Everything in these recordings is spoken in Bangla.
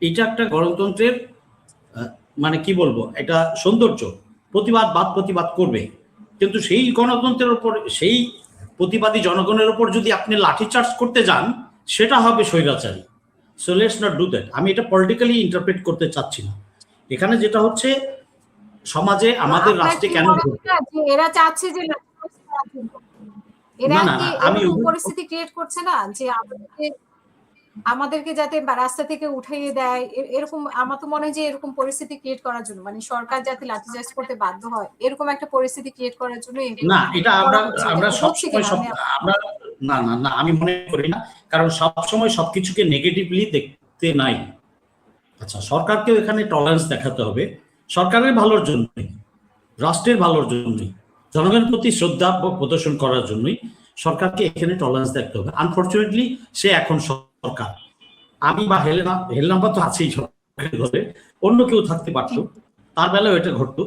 এটা একটা গণতন্ত্রের মানে কি বলবো, এটা সৌন্দর্য। প্রতিবাদ করবে, কিন্তু সেই গণতন্ত্রের উপর, সেই প্রতিবাদী জনগণের উপর যদি আপনি লাঠিচার্জ করতে যান, সেটা হবে স্বৈরাচারী। So let's not do that. আমি এটা পলিটিক্যালি ইন্টারপ্রেট করতে চাচ্ছি না। এখানে যেটা হচ্ছে, সমাজে আমাদের রাষ্ট্রে কেন এরা চাচ্ছে যে এরা কি এরকম পরিস্থিতি ক্রিয়েট করছে না যে আমাদেরকে যাতে রাস্তা থেকে উঠাইয়ে দেয়, এরকম আমার তো মনে হয় যে এরকম পরিস্থিতি ক্রিয়েট করার জন্য, মানে সরকার যাতে লাঠিচার্জ করতে বাধ্য হয়, এরকম একটা পরিস্থিতি ক্রিয়েট করার জন্য। না, এটা আমরা সবসময় আমরা না না না আমি মনে করি না, কারণ সবসময় সবকিছুকে নেগেটিভলি দেখতে নাই। আচ্ছা, সরকারকেও এখানে টলারেন্স দেখাতে হবে, সরকারের ভালোর জন্যই, রাষ্ট্রের ভালোর জন্যই, জনগণের প্রতি শ্রদ্ধা প্রদর্শন করার জন্যই সরকারকে এখানে টলারেন্স দেখতে হবে। আনফর্চুনেটলি সে এখন সরকার, আমি বা হেলেনা তো আছেই সরকারের ঘরে, অন্য কেউ থাকতে পারত, তার বেলায় এটা ঘটতো।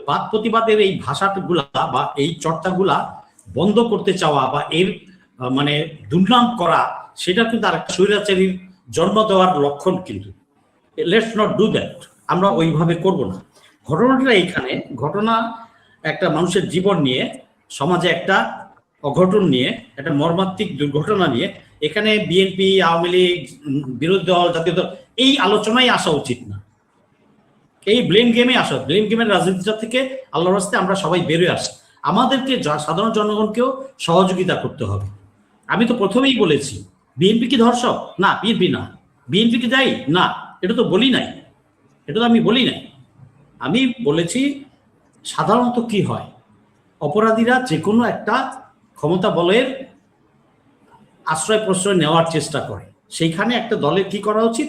বাদ প্রতিবাদের এই ভাষাগুলা বা এই চর্চাগুলা বন্ধ করতে চাওয়া বা এর মানে দুর্নাম করা, সেটা কিন্তু আর একটা স্বৈরাচারীর জন্ম দেওয়ার লক্ষণ। কিন্তু লেটস নট ডু দ্যাট, আমরা ওইভাবে করব না। ঘটনাটা এইখানে, ঘটনা একটা মানুষের জীবন নিয়ে, সমাজে একটা অঘটন নিয়ে, একটা মর্মান্তিক দুর্ঘটনা নিয়ে এখানে বিএনপি, আওয়ামী লীগ, বিরোধী দল, জাতীয় দল, এই আলোচনায় আসা উচিত না। এই ব্লেম গেমে আসা, ব্লেম গেমের রাজনীতিটা থেকে আল্লাহর রাস্তে আমরা সবাই বেরোয় আসি। আমাদেরকে সাধারণ জনগণকেও সহযোগিতা করতে হবে। আমি তো প্রথমেই বলেছি, বিএনপি কি ধর্ষক? না, বিএনপি না। বিএনপি কি দায়ী? না, এটা তো বলি নাই, এটা তো আমি বলি নাই। আমি বলেছি সাধারণত কি হয়, অপরাধীরা যে কোনো একটা ক্ষমতা বলের আশ্রয় প্রশ্রয় নেওয়ার চেষ্টা করে, সেইখানে একটা দলের কি করা উচিত,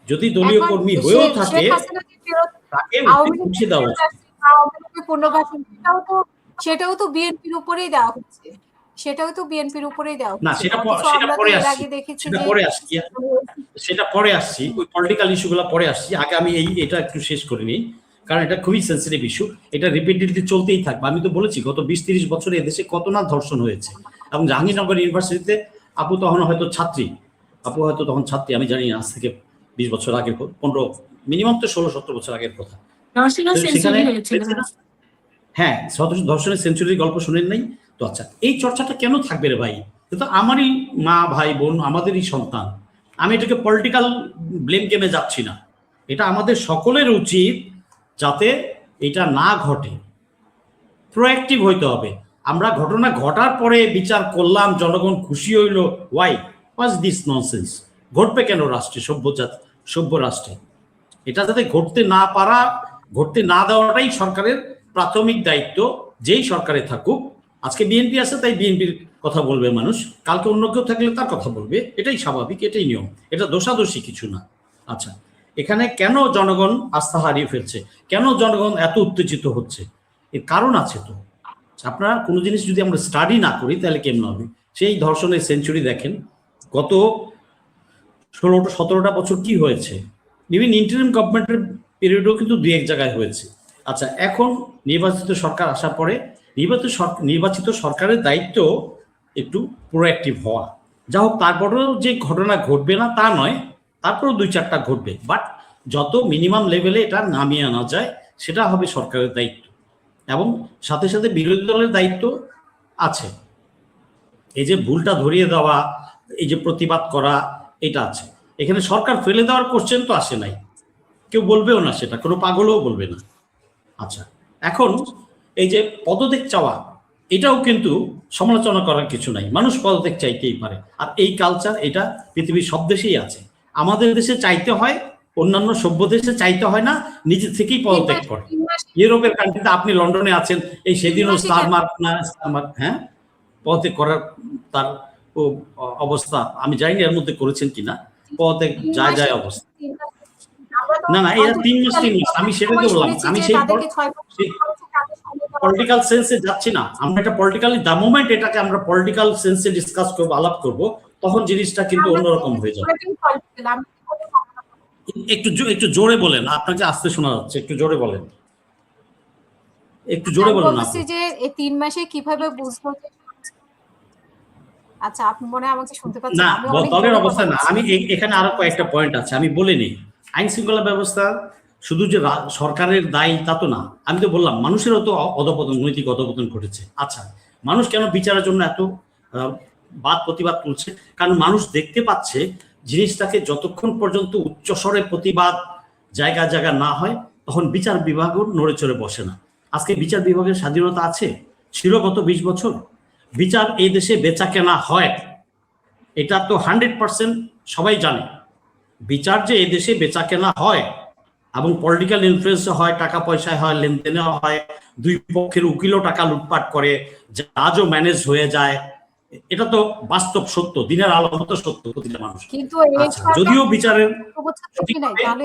যদি দলীয় কর্মী হয়েও থাকে তাকে মুছে দেওয়া উচিত। সেটাও তো বিএনপির উপরেই দেওয়া হচ্ছে, সেটাও তো বিএনপির উপরেই দেওয়া হচ্ছে। না, সেটা পরে আসছি, ওই পলিটিক্যাল ইস্যুগুলো পরে আসছি। আগে আমি এটা একটু শেষ করে নিই, কারণ এটা খুবই সেন্সিটিভ ইস্যু, এটা রিপিটেডলি চলতেই থাকবে। আমি তো বলেছি গত 20-30 বছরে এদেশে কত না ধর্ষণ হয়েছে। এবং জাহাঙ্গীরনগর ইউনিভার্সিটিতে আপু তখন হয়তো ছাত্রী, আমি জানি না, আজ থেকে 20 বছর আগের, 15, মিনিমাম তো 16-17 বছর আগের কথা। হ্যাঁ, ধর্ষণের সেঞ্চুরির গল্প শুনেন নাই তো? আচ্ছা, এই চর্চাটা কেন থাকবে রে ভাই? কিন্তু আমারই মা, ভাই, বোন, আমাদেরই সন্তান। আমি এটাকে পলিটিক্যাল ব্লেম গেমে যাচ্ছি না। এটা আমাদের সকলের উচিত যাতে এটা না ঘটে, প্রোঅ্যাক্টিভ হইতে হবে। আমরা ঘটনা ঘটার পরে বিচার করলাম, জনগণ খুশি হইল, ওয়াজ দিস ননসেন্স? ঘটবে কেন রাষ্ট্রে, সভ্য রাষ্ট্রে? এটা যাতে ঘটতে না দেওয়াটাই সরকারের প্রাথমিক দায়িত্ব, যেই সরকারে থাকুক। আজকে বিএনপি আছে তাই বিএনপির কথা বলবে মানুষ, কালকে অন্য কেউ থাকলে তার কথা বলবে, এটাই স্বাভাবিক, এটাই নিয়ম, এটা দোষাদোষী কিছু না। আচ্ছা, এখানে কেন জনগণ আস্থা হারিয়ে ফেলছে, কেন জনগণ এত উত্তেজিত হচ্ছে? এর কারণ আছে তো। আপনারা কোনো জিনিস যদি আমরা স্টাডি না করি তাহলে কেমন হবে? সেই ধর্ষণের সেঞ্চুরি দেখেন, গত 16-17টা বছর কি হয়েছে। ইভেন ইন্টারিম গভর্নমেন্টের পিরিয়ডও কিন্তু 2-1 জায়গায় হয়েছে। আচ্ছা, এখন নির্বাচিত সরকার আসার পরে নির্বাচিত সরকারের দায়িত্ব একটু প্রোঅ্যাক্টিভ হওয়া। যা হোক, তারপরেও যে ঘটনা ঘটবে না তা নয়, তারপরেও 2-4টা ঘটবে, বাট যত মিনিমাম লেভেলে এটা নামিয়ে আনা যায় সেটা হবে সরকারের দায়িত্ব। এবং সাথে সাথে বিরোধী দলের দায়িত্ব আছে, এই যে ভুলটা ধরিয়ে দেওয়া, এই যে প্রতিবাদ করা, এটা আছে। এখানে সরকার ফেলে দেওয়ার কোশ্চেন তো আসে নাই, কেউ বলবেও না, সেটা কোনো পাগলও বলবে না। আচ্ছা, এখন এই যে পদত্যাগ চাওয়া, এটাও কিন্তু সমালোচনা করার কিছু নাই, মানুষ পদত্যাগ চাইতেই পারে। আর এই কালচার, এটা পৃথিবীর সব দেশেই আছে। আমাদের দেশে চাইতে হয়, অন্যান্য সভ্য দেশে চাইতে হয় না, নিজে থেকেই পদত্যাগ করে। ইউরোপের কান্ট্রিতে, আপনি লন্ডনে আছেন, এই সেদিনও স্টারমার্ক হ্যাঁ, পদত্যাগ করার তার অবস্থা আমি জানি না এর মধ্যে করেছেন কিনা, পদত্যাগ যায় অবস্থা। না, এটা 3 মাস। আমি সেটাকে বললাম, আমি সেই পলিটিক্যাল সেন্সে যাচ্ছি না। আমরা এটা পলিটিক্যালি, দ্য মোমেন্ট এটাকে আমরা পলিটিক্যাল সেন্সে ডিসকাস করবো, আলাপ করব, তখন জিনিসটা কিন্তু অন্যরকম হয়ে যাবে। একটু জোরে বলেন, আপনাকে আস্তে শোনা যাচ্ছে, একটু জোরে বলেন, একটু জোরে বলেন। যে এই 3 মাসে কিভাবে বুঝবো আচ্ছা, আপনি মনে হয় আমাকে শুনতে পাচ্ছেন? না, আমি অনেক দলের জোরে অবস্থা কথা না। বলছি। আমি এখানে আরো কয়েকটা পয়েন্ট আছে, আমি বলে নিই। আইন শৃঙ্খলা ব্যবস্থা শুধু যে সরকারের দায়ী তা তো না। আমি তো বললাম মানুষেরও তো অধপতন, নৈতিক অধপতন ঘটেছে। আচ্ছা, মানুষ কেন বিচারের জন্য এত বাদ প্রতিবাদ তুলছে? কারণ মানুষ দেখতে পাচ্ছে জিনিসটাকে যতক্ষণ পর্যন্ত উচ্চস্বরে প্রতিবাদ জায়গা জায়গা না হয়, তখন বিচার বিভাগও নড়ে চড়ে বসে না। আজকে বিচার বিভাগের স্বাধীনতা আছে? ছিল গত 20 বছর। বিচার এই দেশে বেচা কেনা হয়, এটা তো 100% সবাই জানে। বিচার যে এই দেশে বেচা কেনা হয় এবং পলিটিক্যাল ইনফ্লুয়েন্সে হয়, টাকা পয়সায় হয়, লেনদেনে হয়, দুই পক্ষের উকিলও টাকা লুটপাট করে, জাজও ম্যানেজ হয়ে যায়, এটা তো বাস্তব সত্য, দিনের আলো মতো সত্য প্রতিটা মানুষ। কিন্তু আচ্ছা, যদিও বিচারের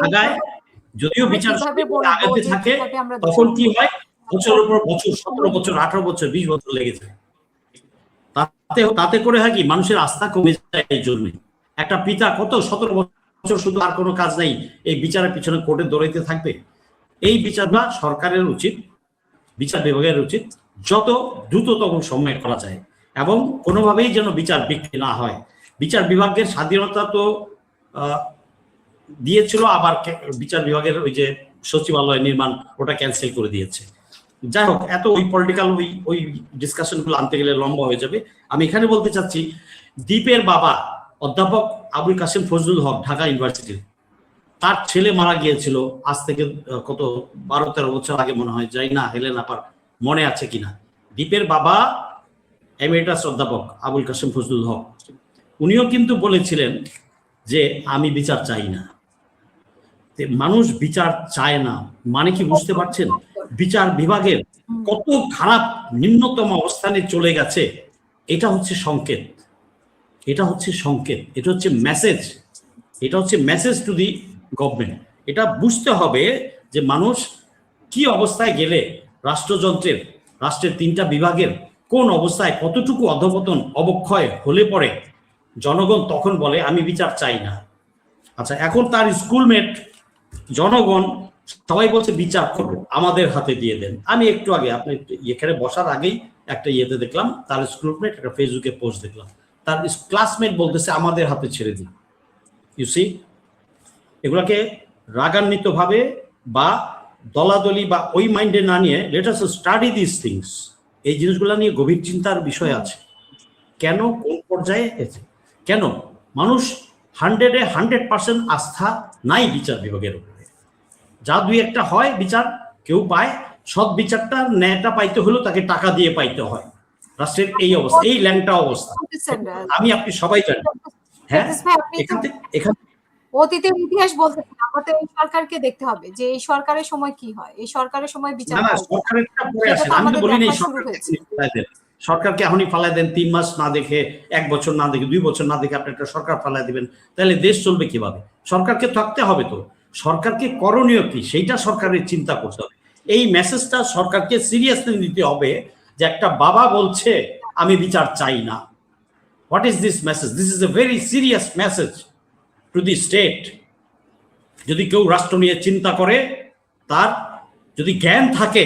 আগায়, যদিও বিচার আগাতে থাকে, তখন কি হয়? বছরের পর বছর, 17 বছর, 18 বছর, 20 বছর লেগে যায়। তাতে করে হয় কি, মানুষের আস্থা কমে যায়। এই জন্য একটা পিতা কত 17 বছর শুধু আর কোনো কাজ নেই, এই বিচারের পিছনে কোর্টে দৌড়াইতে থাকবে? এই বিচারটা সরকারের উচিত, বিচার বিভাগের উচিত যত দ্রুততম সময়ে করা যায়, এবং কোনোভাবেই যেন বিচার বিক্রি না হয়। বিচার বিভাগের স্বাধীনতা তো দিয়েছিল, আবার বিচার বিভাগের ওই যে সচিবালয় নির্মাণ, ওটা ক্যান্সেল করে দিয়েছে। যাই হোক, এত ওই পলিটিক্যাল ওই ডিসকাশনগুলো আনতে গেলে লম্বা হয়ে যাবে। আমি এখানে বলতে চাচ্ছি, দীপের বাবা অধ্যাপক আবুল কাসেম ফজলুল হক, ঢাকা ইউনিভার্সিটির, তার ছেলে মারা গিয়েছিল আজ থেকে কত 12-13 বছর আগে মনে হয়, যাই না হেলেন আপার মনে আছে কিনা। দীপের বাবা এমিরেটাস অধ্যাপক আবুল কাসেম ফজলুল হক, উনিও কিন্তু বলেছিলেন যে আমি বিচার চাই না। মানুষ বিচার চায় না মানে কি বুঝতে পারছেন? বিচার বিভাগের কত খারাপ নিম্নতম অবস্থানে চলে গেছে। এটা হচ্ছে সংকেত, এটা হচ্ছে সংকেত, এটা হচ্ছে মেসেজ, এটা হচ্ছে মেসেজ টু দি গভর্নমেন্ট। এটা বুঝতে হবে যে মানুষ কি অবস্থায় গেলে রাষ্ট্রযন্ত্রের, রাষ্ট্রের 3টা বিভাগের কোন অবস্থায় কতটুকু অধপতন অবক্ষয় হলে পরে জনগণ তখন বলে আমি বিচার চাই না। আচ্ছা, এখন তার স্কুলমেট জনগণ সবাই বলছে বিচার করবো, আমাদের হাতে দিয়ে দেন। আমি একটু আগে আপনি এখানে বসার আগেই একটা ইয়েতে দেখলাম, তার স্কুলমেট একটা ফেসবুকে পোস্ট দেখলাম, তার ক্লাসমেট বলতেছে আমাদের হাতে ছেড়ে দিন। ইউ সি, এগুলাকে রাগান্বিত ভাবে বা দলাদলি বা ওই মাইন্ডে না নিয়ে, let us study this things. এই জিনিসগুলো নিয়ে গভীর চিন্তার বিষয় আছে। কেন, কোন পর্যায়ে এসে, কেন মানুষ 100% আস্থা নাই বিচার বিভাগের উপরে? যা দুই একটা হয় বিচার কেউ পায়, সৎ বিচারটা ন্যায়টা পাইতে হলেও তাকে টাকা দিয়ে পাইতে হয়। রাষ্ট্রের এই অবস্থা, এই ল্যাংটা অবস্থা, আমি আপনি সবাই জানি। হ্যাঁ, এখান অতীতের ইতিহাস বলতে আমরা তো এই সরকারকে দেখতে হবে যে এই সরকারের সময় কি হয়, এই সরকারের সময় বিচার না, সরকারেরটা পরে আসে। আমি তো বলি নাই সরকারকে এখনই ফালাই দেন, 3 মাস না দেখে, 1 বছর না দেখে, 2 বছর না দেখে আপনি একটা সরকার ফালাই দিবেন, তাহলে দেশ চলবে কিভাবে? সরকারকে থাকতে হবে তো, সরকারকে করণীয় কি সেইটা সরকারের চিন্তা করতে হবে। এই মেসেজটা সরকারকে সিরিয়াসলি নিতে হবে যে একটা বাবা বলছে আমি বিচার চাই না। What is this message? This is a very serious message to the state. যদি কেউ রাষ্ট্র নিয়ে চিন্তা করে, তার যদি জ্ঞান থাকে,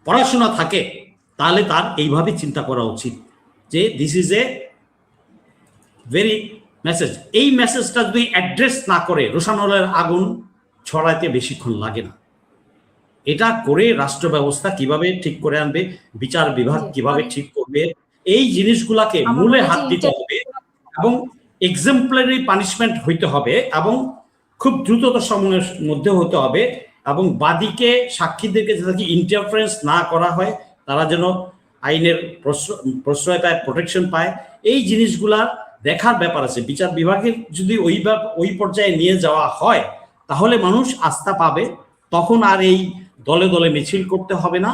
পড়াশোনা থাকে, তাহলে তার এইভাবে চিন্তা করা উচিত যে this is a very message. এই মেসেজটা যদি অ্যাড্রেস না করে, রোশানলের আগুন ছড়াইতে বেশিক্ষণ লাগে না। এটা করে রাষ্ট্র ব্যবস্থা কিভাবে ঠিক করে আনবে, বিচার বিভাগ কিভাবে ঠিক করবে, এই জিনিসগুলাকে মূলে হাত দিতে হবে, এবং এক্সাম্পলারি পানিশমেন্ট হইতে হবে, এবং খুব দ্রুততর সময়ের মধ্যে হতে হবে, এবং বাদীকে, সাক্ষীদেরকে যাতে ইন্টারফারেন্স না করা হয়, তারা যেন আইনের প্রশ্রয় পায়, প্রোটেকশন পায়, এই জিনিসগুলা দেখার ব্যাপার আছে। বিচার বিভাগের যদি ওই পর্যায়ে নিয়ে যাওয়া হয়, তাহলে মানুষ আস্থা পাবে। তখন আর এই দলে দলে মিছিল করতে হবে না,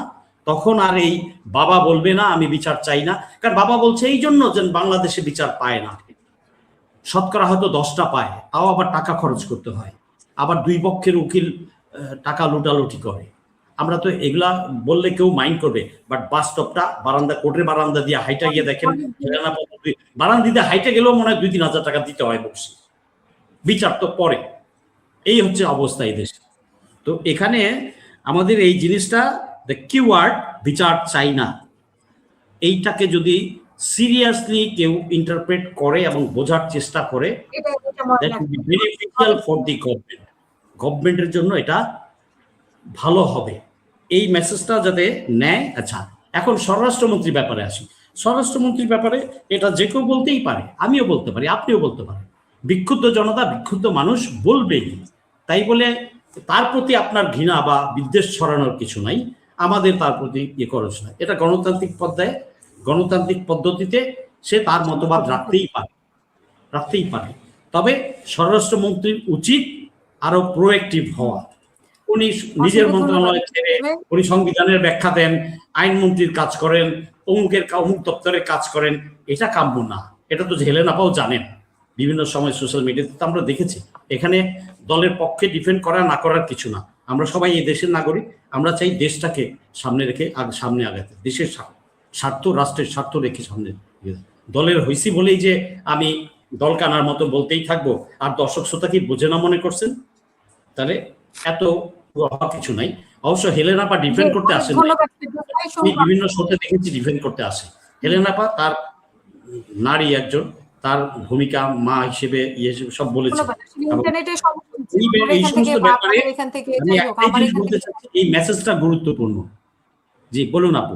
তখন আর এই বাবা বলবে না আমি বিচার চাই না। কারণ বাবা বলছে এই জন্য যে বাংলাদেশে বিচার পায় না, শতকরা হয়তো 10টা পায়, তাও আবার টাকা খরচ করতে হয়, আবার দুই পক্ষের উকিল টাকা লুটালুটি করে। আমরা তো এগুলা বললে কেউ মাইন্ড করবে, বাট বাস্তবটা বারান্দা, কোর্টের বারান্দা দিয়ে হাইটা গিয়ে দেখেন, বারান্দা দিয়ে হাইটা গেলেও মনে হয় 2-3 হাজার টাকা দিতে হয় বসে, বিচার তো পরে। এই হচ্ছে অবস্থা এই দেশে। তো এখানে আমাদের এই জিনিসটা, দ্য কিওয়ার্ড বিচার চাই না, এইটাকে যদি সিরিয়াসলি কেউ ইন্টারপ্রেট করে এবং বোঝার চেষ্টা করে, বেনিফিশিয়াল ফর দি গভর্নমেন্ট, গভর্নমেন্টের জন্য এটা ভালো হবে, এই মেসেজটা যাতে নেয়। আচ্ছা, এখন স্বরাষ্ট্রমন্ত্রীর ব্যাপারে আসি। স্বরাষ্ট্রমন্ত্রীর ব্যাপারে এটা যে কেউ বলতেই পারে, আমিও বলতে পারি, আপনিও বলতে পারেন। বিক্ষুব্ধ জনতা, বিক্ষুব্ধ মানুষ বলবেই, তাই বলে তার প্রতি আপনার ঘৃণা বা বিদ্বেষ ছড়ানোর কিছু নাই, আমাদের তার প্রতি ইয়ে করা না। এটা গণতান্ত্রিক পর্যায়ে, গণতান্ত্রিক পদ্ধতিতে সে তার মতবাদ রাখতেই পারে। তবে স্বরাষ্ট্রমন্ত্রীর উচিত আরো প্রোঅ্যাক্টিভ হওয়া। উনি নিজের মন্ত্রণালয় ছেড়ে উনি সংবিধানের ব্যাখ্যা দেন, আইনমন্ত্রীর কাজ করেন, অমুক দপ্তরের কাজ করেন, এটা কাম্য না। এটা তো হেলেনা আপাও জানেন, বিভিন্ন সময় সোশ্যাল মিডিয়াতে আমরা দেখেছি। এখানে দলের পক্ষে ডিফেন্ড করা না করার কিছু না, আমরা সবাই এই দেশের নাগরিক, আমরা চাই দেশটাকে সামনে রেখে সামনে আগাতে, দেশের স্বার্থ, রাষ্ট্রের স্বার্থ রেখে সামনে। দলের হইসি বলেই যে আমি দল কানার মতো বলতেই থাকবো আর দর্শক শ্রোতা কি বোঝে না মনে করছেন? তাহলে এত কিছু নাই। অবশ্য হেলেনা আপা ডিফেন্ড করতে আসেন, আমি বিভিন্ন শোতে দেখেছি ডিফেন্ড করতে আসে। হেলেনা আপা তার নারী একজন, তার ভূমিকা মা হিসেবে ইয়ে হিসেবে সব বলেছে। এই সমস্ত ব্যাপারে আমি একটাই জিনিস বলতে চাচ্ছি, এই মেসেজটা গুরুত্বপূর্ণ। জি বলুন আপু।